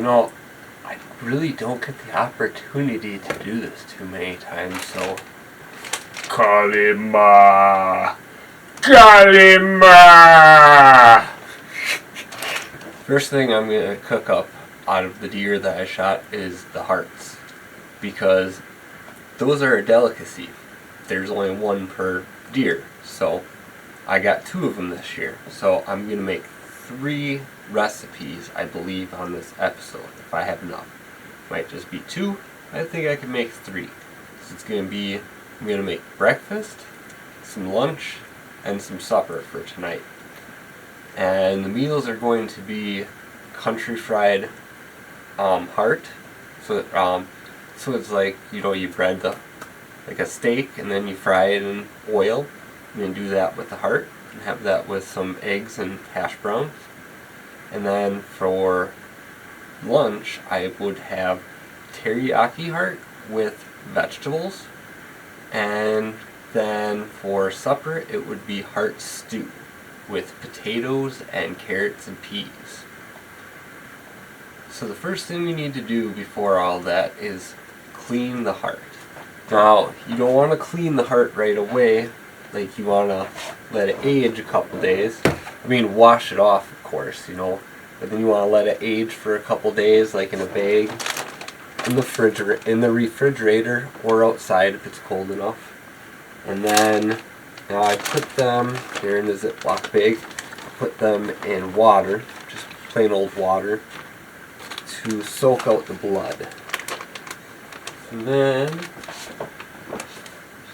You know, I really don't get the opportunity to do this too many times, so... Kalima! Kalima! First thing I'm going to cook up out of the deer that I shot is the hearts, because those are a delicacy. There's only one per deer, so I got 2 of them this year. So I'm going to make 3 recipes, I believe, on this episode, if I have enough. Might just be 2. I think I can make 3. So it's going to be, I'm going to make breakfast, some lunch, and some supper for tonight. And the meals are going to be country fried heart. So it's like, you know, you bread like a steak and then you fry it in oil. And then do that with the heart and have that with some eggs and hash browns. And then for lunch, I would have teriyaki heart with vegetables. And then for supper, it would be heart stew with potatoes and carrots and peas. So the first thing we need to do before all that is clean the heart. Now, you don't want to clean the heart right away. Like, you want to let it age a couple days. I mean, wash it off, of course, you know. But then you want to let it age for a couple days, like in a bag, in the refrigerator, or outside if it's cold enough. And then, now I put them here in the Ziploc bag. Put them in water, just plain old water, to soak out the blood. And then, just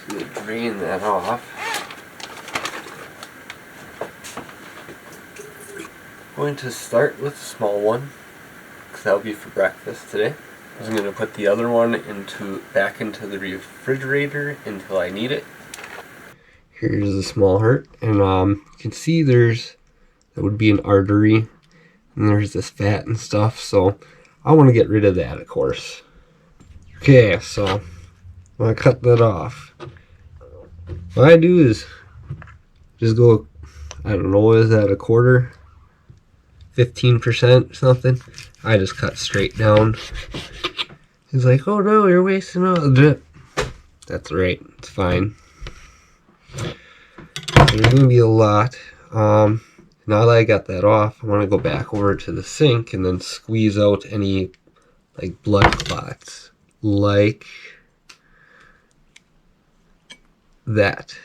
going to drain that off. Going to start with the small one, because that'll be for breakfast today. I'm going to put the other one back into the refrigerator until I need it. Here's the small heart, and you can see that would be an artery, and there's this fat and stuff, so I want to get rid of that, of course. Okay, so I'm going to cut that off. What I do is just go, I don't know, what is that, a quarter? 15% something. I just cut straight down. He's like, oh no, you're wasting all the drip. That's right, it's fine. There's gonna be a lot. Now that I got that off, I want to go back over to the sink and then squeeze out any like blood clots, like that.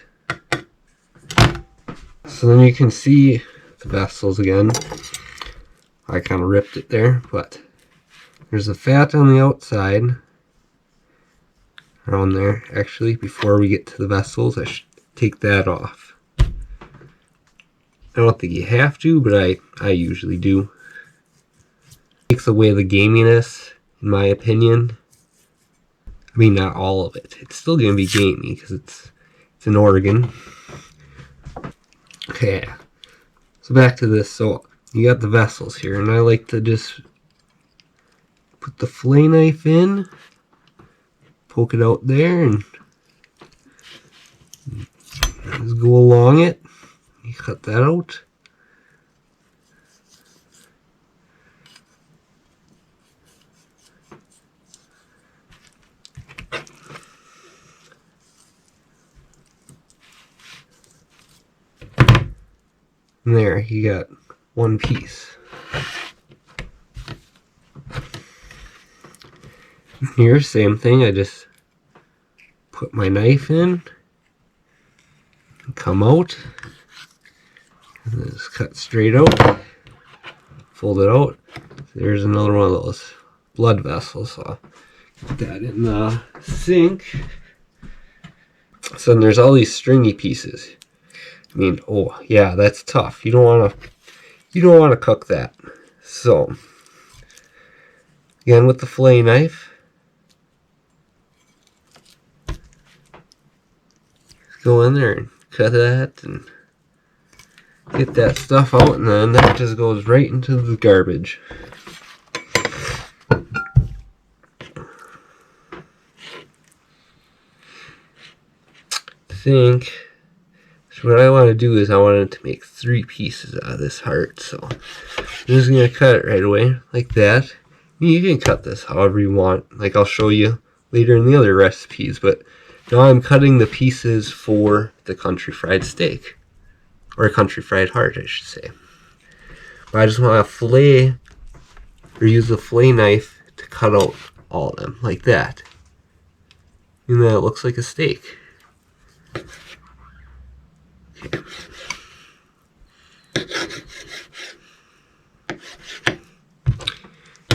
So then you can see the vessels again. I kind of ripped it there, but there's a fat on the outside, around there. Actually, before we get to the vessels, I should take that off. I don't think you have to, but I usually do. Takes away the gaminess, in my opinion. I mean, not all of it. It's still going to be gamey because it's an organ. Okay, so back to this. So you got the vessels here, and I like to just put the fillet knife in, poke it out there, and just go along it. You cut that out. And there, you got one piece. Here, same thing. I just put my knife in, come out, and just cut straight out, fold it out. There's another one of those blood vessels. So I'll put that in the sink. So then there's all these stringy pieces. I mean, oh yeah, that's tough. You don't want to cook that. So again, with the fillet knife, go in there and cut that and get that stuff out, and then that just goes right into the garbage. I think so. What I want to do is I wanted to make 3 pieces out of this heart, so I'm just going to cut it right away like that. You can cut this however you want, like I'll show you later in the other recipes, but now I'm cutting the pieces for the country fried steak, or country fried heart I should say. But I just want to fillet, or use the fillet knife to cut out all of them, like that. And then it looks like a steak. Okay.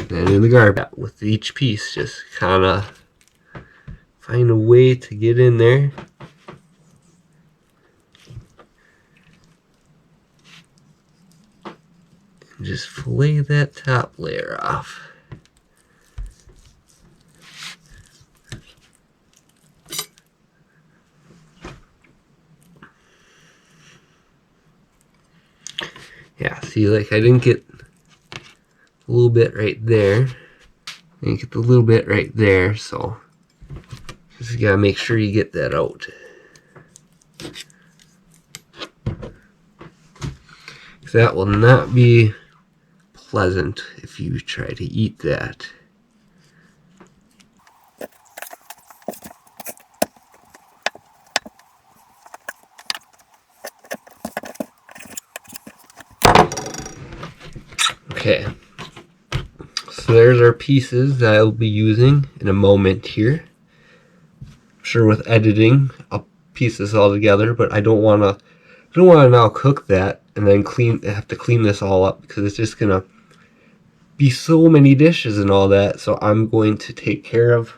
And in the garbage, with each piece, just kind of find a way to get in there. And just fillet that top layer off. Yeah, see, like I didn't get a little bit right there. I didn't get the little bit right there, so just gotta make sure you get that out. That will not be pleasant if you try to eat that. Okay, so there's our pieces that I'll be using in a moment here. I'm sure with editing I'll piece this all together, but I don't want to now cook that and then have to clean this all up, because it's just gonna be so many dishes and all that. So I'm going to take care of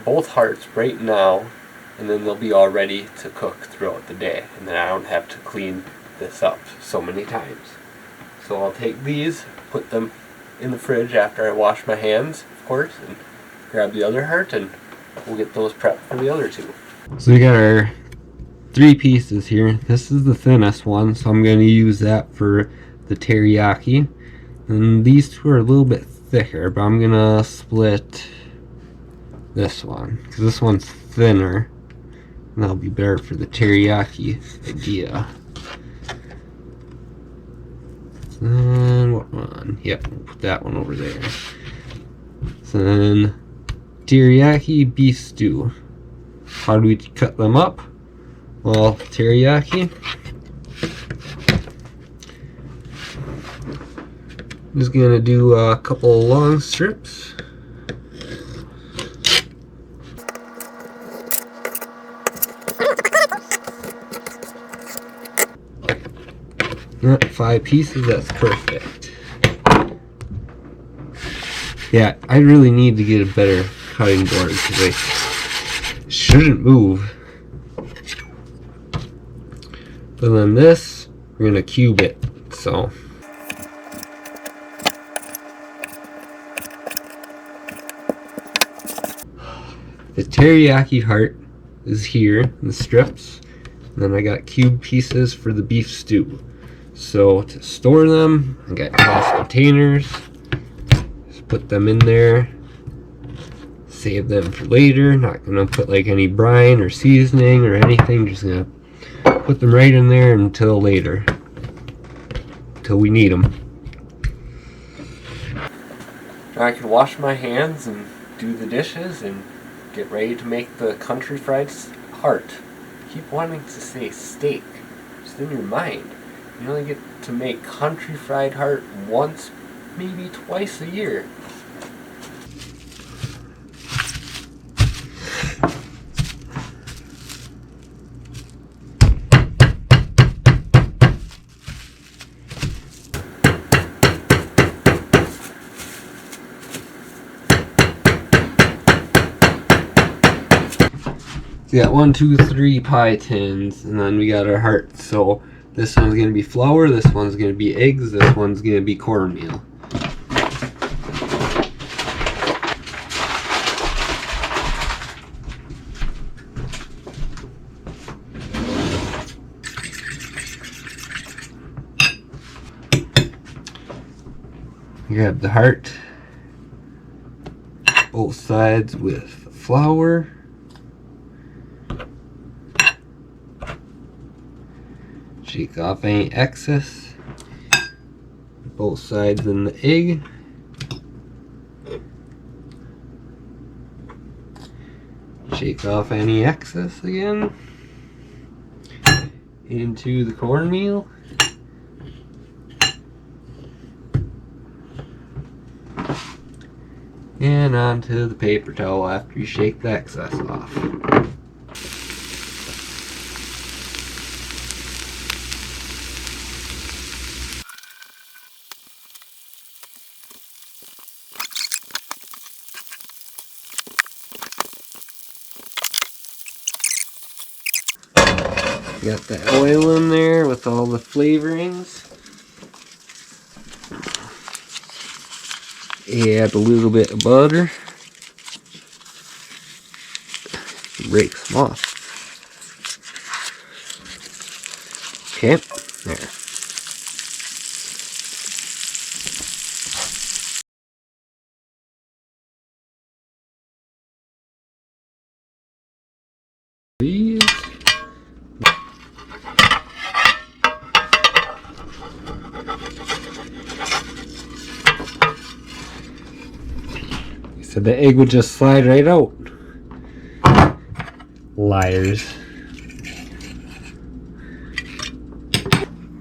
both hearts right now, and then they'll be all ready to cook throughout the day, and then I don't have to clean this up so many times. So I'll take these, put them in the fridge after I wash my hands, of course, and grab the other heart, and we'll get those prepped for the other two. So we got our 3 pieces here. This is the thinnest one, so I'm going to use that for the teriyaki. And these two are a little bit thicker, but I'm going to split this one, because this one's thinner, and that'll be better for the teriyaki idea. And what one? Yep, we'll put that one over there. So then, teriyaki beef stew. How do we cut them up? Well, teriyaki. I'm just gonna do a couple of long strips. Not 5 pieces, that's perfect. Yeah, I really need to get a better cutting board, because I shouldn't move. But then this, we're gonna cube it, so. The teriyaki heart is here in the strips, and then I got cube pieces for the beef stew. So to store them, I got glass containers. Just put them in there. Save them for later. Not gonna put like any brine or seasoning or anything. Just gonna put them right in there until later, until we need them. Now I can wash my hands and do the dishes and get ready to make the country fried heart. Keep wanting to say steak, just in your mind. You only get to make country fried heart once, maybe twice a year. We got 1, 2, 3 pie tins, and then we got our hearts. So this one's going to be flour, this one's going to be eggs, this one's going to be cornmeal. Grab the heart, both sides with flour. Shake off any excess. Both sides in the egg. Shake off any excess again into the cornmeal. And onto the paper towel after you shake the excess off. Got the oil in there with all the flavorings. Add a little bit of butter. Break some off. Okay, there. These. So the egg would just slide right out. Liars.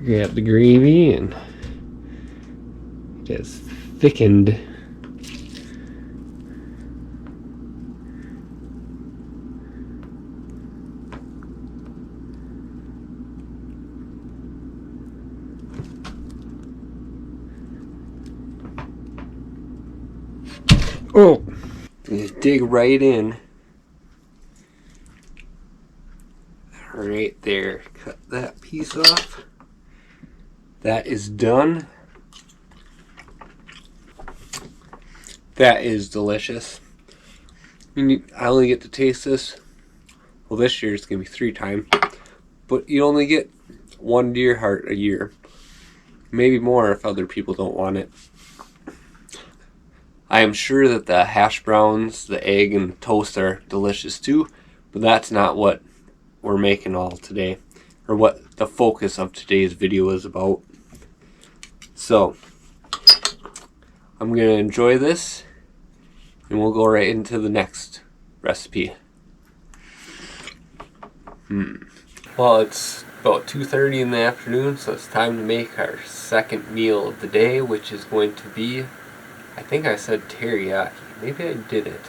Grab the gravy and just thickened. Oh! Just dig right in. Right there. Cut that piece off. That is done. That is delicious. I only get to taste this. Well, this year it's going to be 3 times. But you only get 1 deer heart a year. Maybe more if other people don't want it. I am sure that the hash browns, the egg, and the toast are delicious too. But that's not what we're making all today. Or what the focus of today's video is about. So, I'm going to enjoy this. And we'll go right into the next recipe. Well, it's about 2:30 in the afternoon, so it's time to make our second meal of the day, which is going to be, I think I said teriyaki. Maybe I didn't.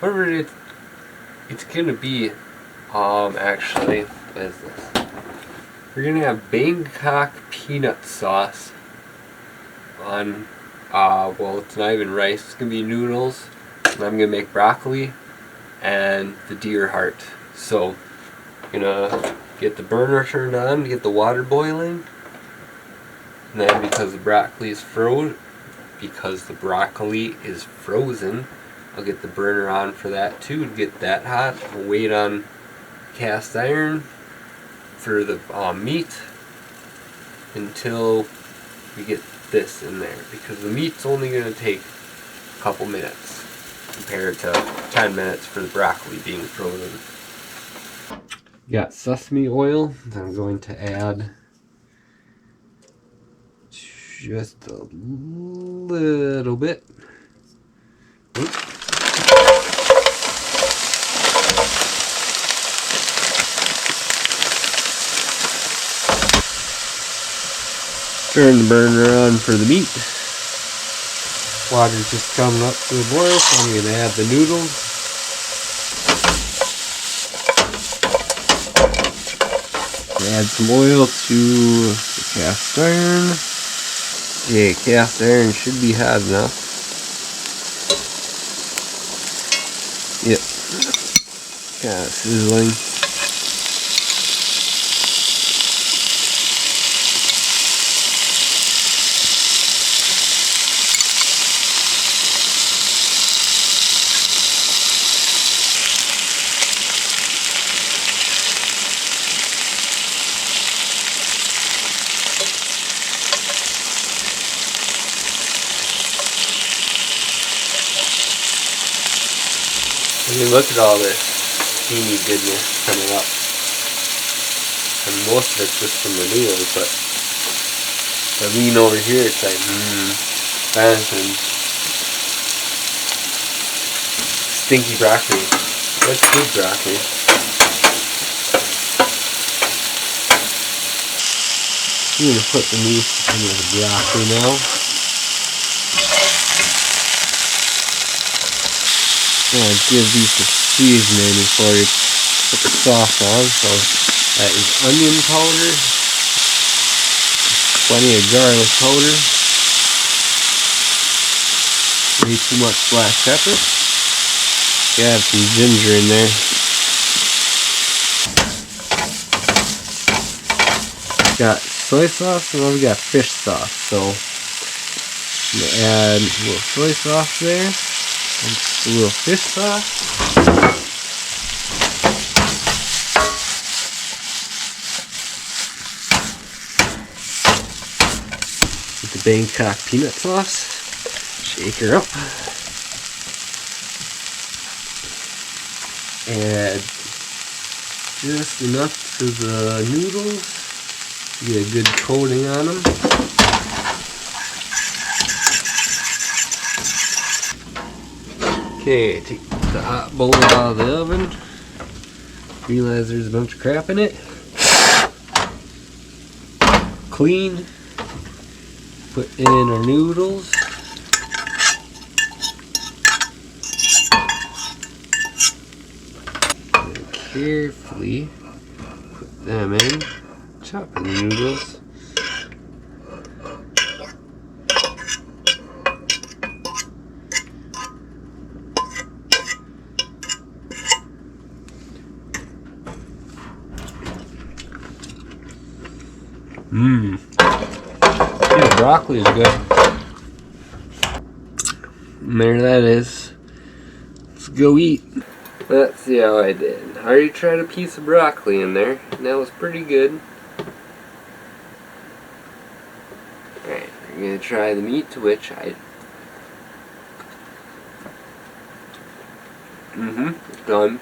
Whatever it is, it's going to be, actually, what is this? We're going to have Bangkok peanut sauce on, well, it's not even rice. It's going to be noodles. And I'm going to make broccoli and the deer heart. So, I'm going to get the burner turned on to get the water boiling. And then because the broccoli is frozen, I'll get the burner on for that too to get that hot. We'll wait on cast iron for the meat until we get this in there, because the meat's only going to take a couple minutes compared to 10 minutes for the broccoli being frozen. Got sesame oil. I'm going to add just a little bit. Turn the burner on for the meat. Water's just coming up to the boil, so I'm going to add the noodles. Add some oil to the cast iron. Yeah, cast iron should be hot enough. Yep. Kind of sizzling. I mean, look at all this steamy goodness coming up. And most of it's just from the noodles, but I lean over here, it's like, venison. Stinky broccoli. That's good broccoli. I'm going to put the meat into the broccoli now. And give these some seasoning before you put the sauce on. So that is onion powder, plenty of garlic powder, way too much black pepper. Gotta have some ginger in there. Got soy sauce and then we got fish sauce. So I'm gonna add a little soy sauce there and just a little fish sauce. With the Bangkok peanut sauce. Shake her up. Add just enough to the noodles. Get a good coating on them. Okay, take the hot bowl out of the oven. Realize there's a bunch of crap in it. Clean. Put in our noodles. And carefully put them in. Chop the noodles. Yeah, broccoli is good. And there that is. Let's go eat. Let's see how I did. I already tried a piece of broccoli in there, and that was pretty good. Alright, we're going to try the meat, to which I... done.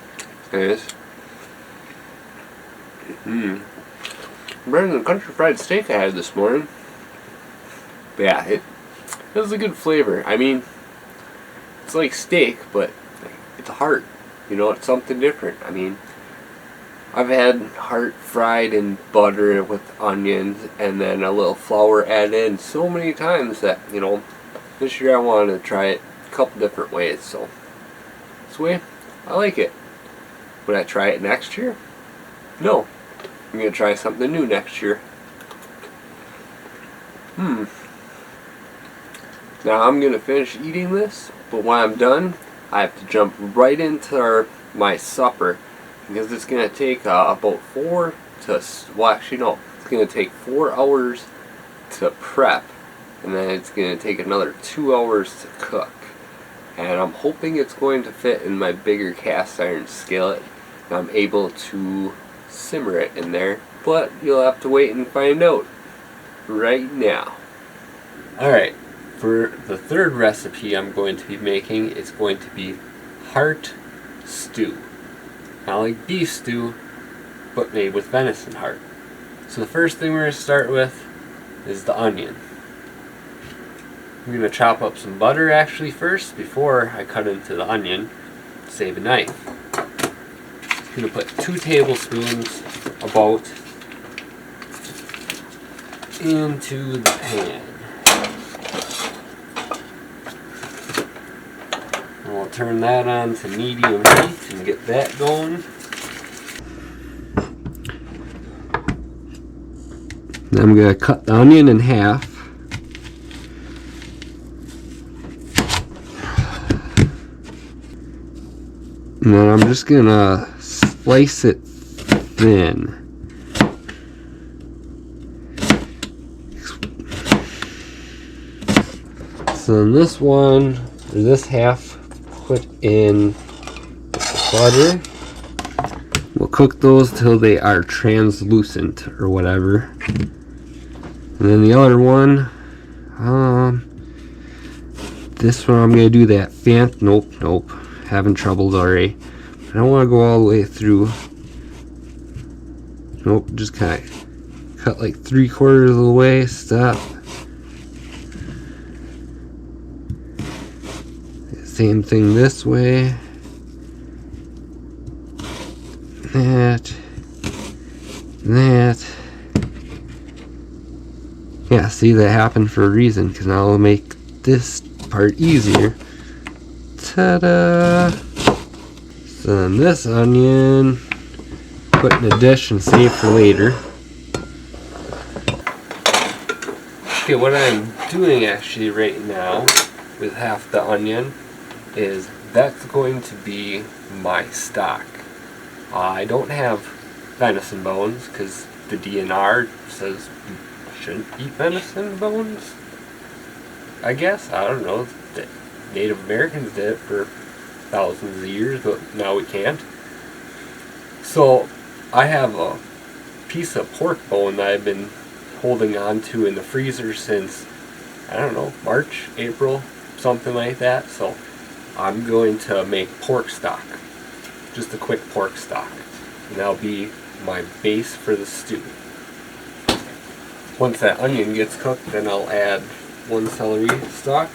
Yes. Better than the country fried steak I had this morning. But yeah, it has a good flavor. I mean, it's like steak, but it's a heart. You know, it's something different. I mean, I've had heart fried in butter with onions and then a little flour added in so many times that, you know, this year I wanted to try it a couple different ways. So, this way, I like it. Would I try it next year? No. I'm going to try something new next year. Now I'm going to finish eating this, but when I'm done, I have to jump right into my supper, because it's going to take about 4 to, well actually no, it's going to take 4 hours to prep, and then it's going to take another 2 hours to cook. And I'm hoping it's going to fit in my bigger cast iron skillet, and I'm able to simmer it in there, but you'll have to wait and find out right now. Alright, for the third recipe I'm going to be making, it's going to be heart stew. Not like beef stew, but made with venison heart. So the first thing we're going to start with is the onion. I'm going to chop up some butter actually first before I cut into the onion to save a knife. I'm going to put 2 tablespoons about into the pan. And we'll turn that on to medium heat and get that going. Then I'm going to cut the onion in half. And then I'm just going to slice it thin. So in this one, or this half, put in butter. We'll cook those till they are translucent or whatever. And then the other one, this one I'm going to do that nope. Having troubles already. I don't want to go all the way through. Nope, just kind of cut like 3/4 of the way. Stop. Same thing this way. that, that. Yeah, see, that happened for a reason, because now I'll make this part easier. Ta-da! So then this onion, put in a dish and save for later. Okay, what I'm doing actually right now with half the onion is that's going to be my stock. I don't have venison bones because the DNR says you shouldn't eat venison bones. I guess, I don't know. The Native Americans did it for thousands of years, but now we can't. So I have a piece of pork bone that I've been holding on to in the freezer since, I don't know, March, April, something like that. So I'm going to make pork stock, just a quick pork stock, and that'll be my base for the stew. Once that onion gets cooked, then I'll add 1 celery stalk.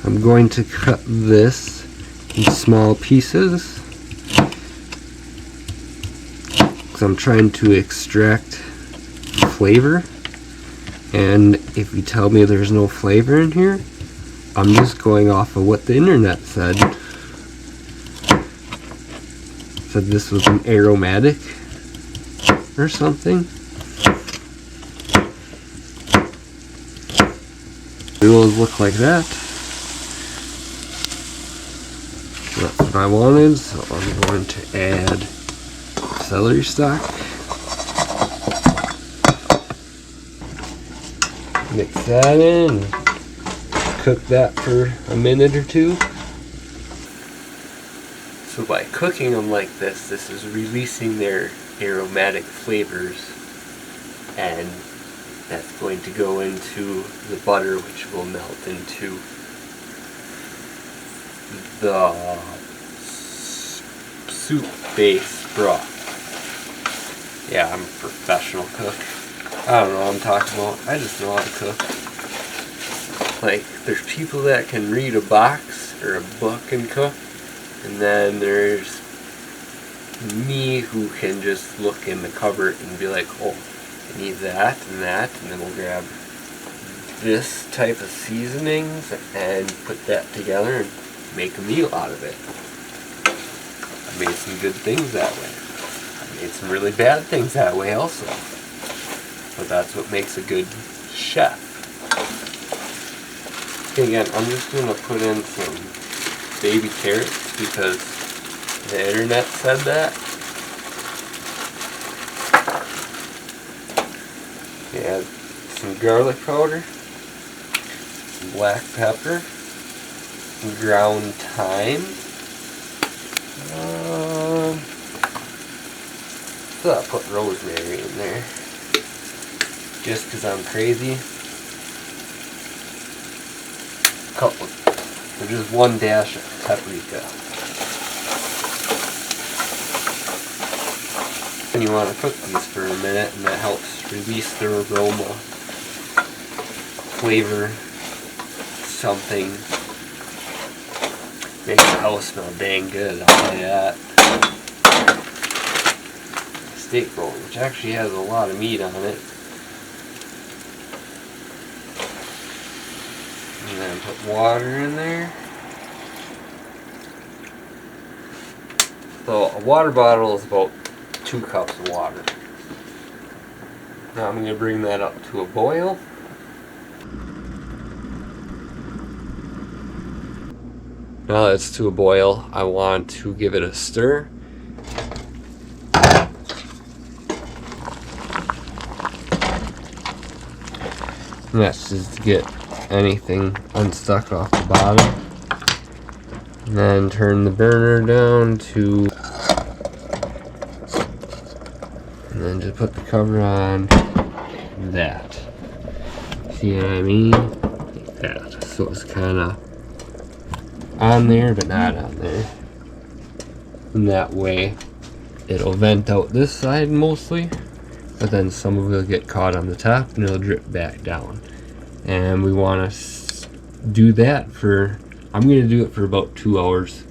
I'm going to cut this in small pieces because I'm trying to extract flavor, and if you tell me there's no flavor in here, I'm just going off of what the internet said. Said this was an aromatic or something. It will look like that. That's what I wanted, so I'm going to add celery stalk. Mix that in, cook that for a minute or two. So by cooking them like this is releasing their aromatic flavors, and that's going to go into the butter, which will melt into the soup base broth. Yeah, I'm a professional cook. I don't know what I'm talking about. I just know how to cook. Like, there's people that can read a box or a book and cook, and then there's me who can just look in the cupboard and be like, oh, I need that, and then we'll grab this type of seasonings and put that together and make a meal out of it. I made some good things that way. I made some really bad things that way also. But that's what makes a good chef. Okay, again, I'm just going to put in some baby carrots because the internet said that. Add some garlic powder, some black pepper, some ground thyme. So I'll put rosemary in there, just because I'm crazy. Couple, or just 1 dash of paprika. And you want to cook these for a minute, and that helps release their aroma, flavor, something. Makes the house smell dang good, I'll tell you that. Steak bone, which actually has a lot of meat on it. And then put water in there. So a water bottle is about 2 cups of water. Now I'm going to bring that up to a boil. Now that it's to a boil, I want to give it a stir. And that's just to get anything unstuck off the bottom. And then turn the burner down to, and then just put the cover on that. See what I mean? Like that. So it's kind of on there, but not on there. And that way, it'll vent out this side mostly, but then some of it will get caught on the top and it'll drip back down. And we want to do that for, I'm going to do it for about 2 hours.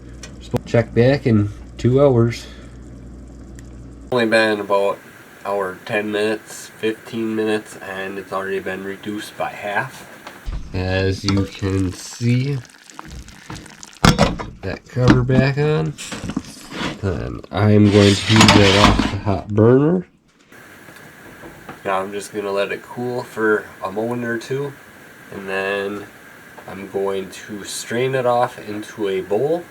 Check back in 2 hours. Only been about hour 10 minutes, 15 minutes, and it's already been reduced by half. As you can see, put that cover back on. Then I'm going to heat that off the hot burner. Now I'm just going to let it cool for a moment or two, and then I'm going to strain it off into a bowl,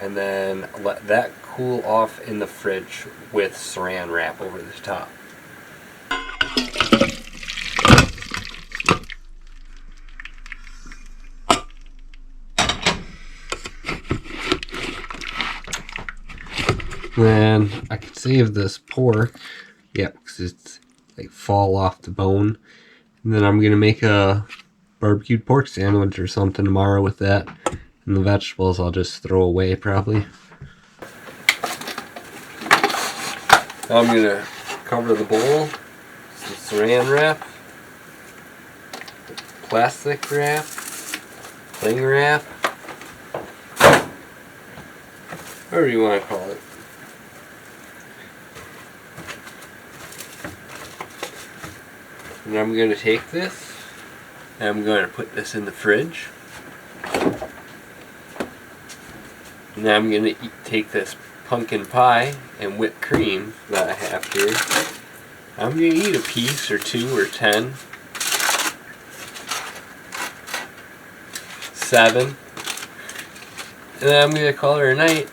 and then let that cool off in the fridge with saran wrap over the top. Then I could save this pork, because it's like fall off the bone. And then I'm gonna make a barbecued pork sandwich or something tomorrow with that. And the vegetables I'll just throw away probably. Now I'm going to cover the bowl, some saran wrap, plastic wrap, cling wrap, whatever you want to call it. And I'm going to take this and I'm going to put this in the fridge. And then I'm going to take this pumpkin pie and whipped cream that I have here. I'm going to eat a piece or 2 or 10. 7. And then I'm going to call it a night.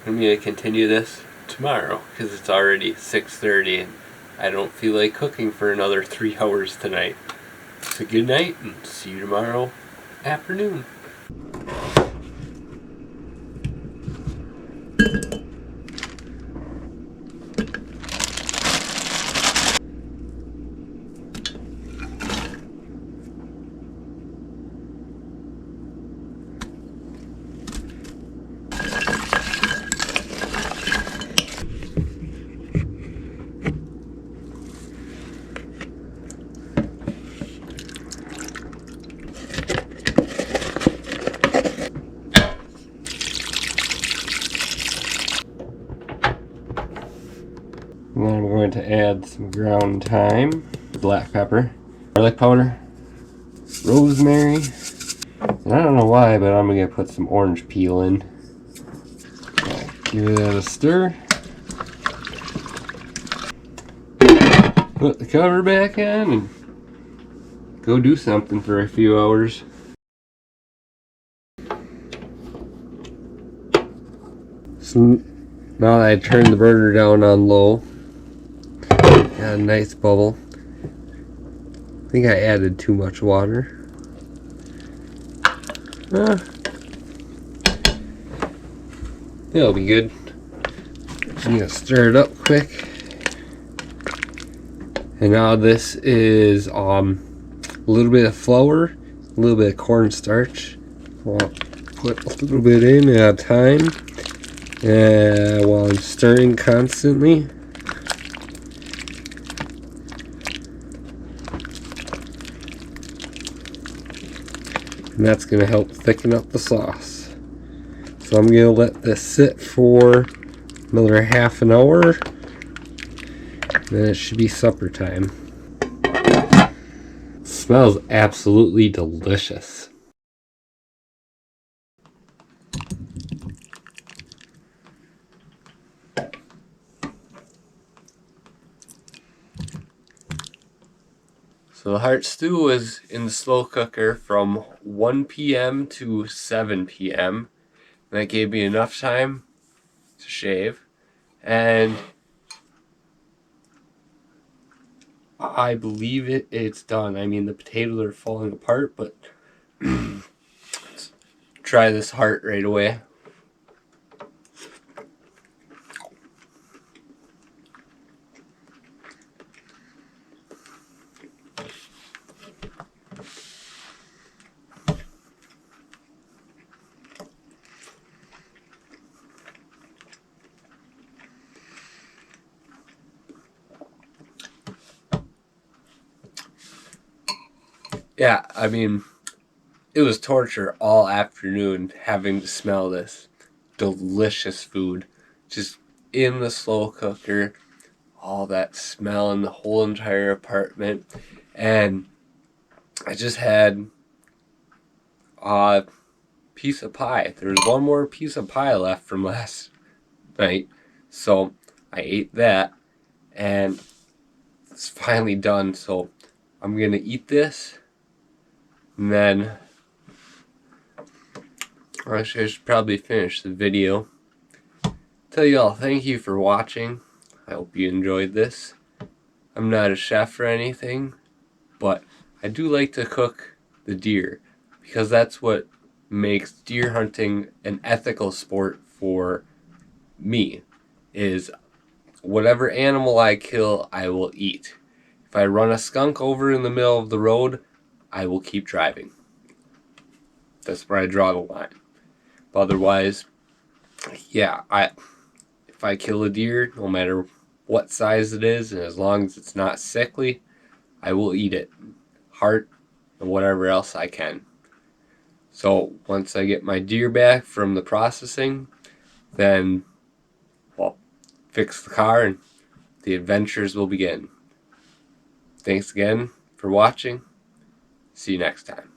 I'm going to continue this tomorrow because it's already 6:30 and I don't feel like cooking for another 3 hours tonight. So good night and see you tomorrow afternoon. And then I'm going to add some ground thyme, black pepper, garlic powder, rosemary, and I don't know why, but I'm going to put some orange peel in. Give that a stir. Put the cover back on and go do something for a few hours. So now that I turned the burner down on low, got a nice bubble. I think I added too much water. It'll be good. I'm gonna stir it up quick. And now this is a little bit of flour, a little bit of cornstarch. I'll put a little bit in at a time while I'm stirring constantly. And that's going to help thicken up the sauce. So I'm going to let this sit for another half an hour. Then it should be supper time. It smells absolutely delicious. So the heart stew was in the slow cooker from 1 p.m. to 7 p.m. That gave me enough time to shave. And I believe it's done. I mean, the potatoes are falling apart, but let's try this heart right away. Yeah, I mean, it was torture all afternoon having to smell this. delicious food. Just in the slow cooker, all that smell in the whole entire apartment. And I just had a piece of pie. There was one more piece of pie left from last night, so I ate that, and it's finally done. So I'm gonna eat this, and then I should probably finish the video. Tell you all, thank you for watching. I hope you enjoyed this. I'm not a chef or anything, but I do like to cook the deer, because that's what makes deer hunting an ethical sport for me, is whatever animal I kill, I will eat. If I run a skunk over in the middle of the road, I will keep driving. That's where I draw the line. But otherwise, yeah, if I kill a deer, no matter what size it is, and as long as it's not sickly, I will eat it. Heart and whatever else I can. So once I get my deer back from the processing, then I'll fix the car and the adventures will begin. Thanks again for watching. See you next time.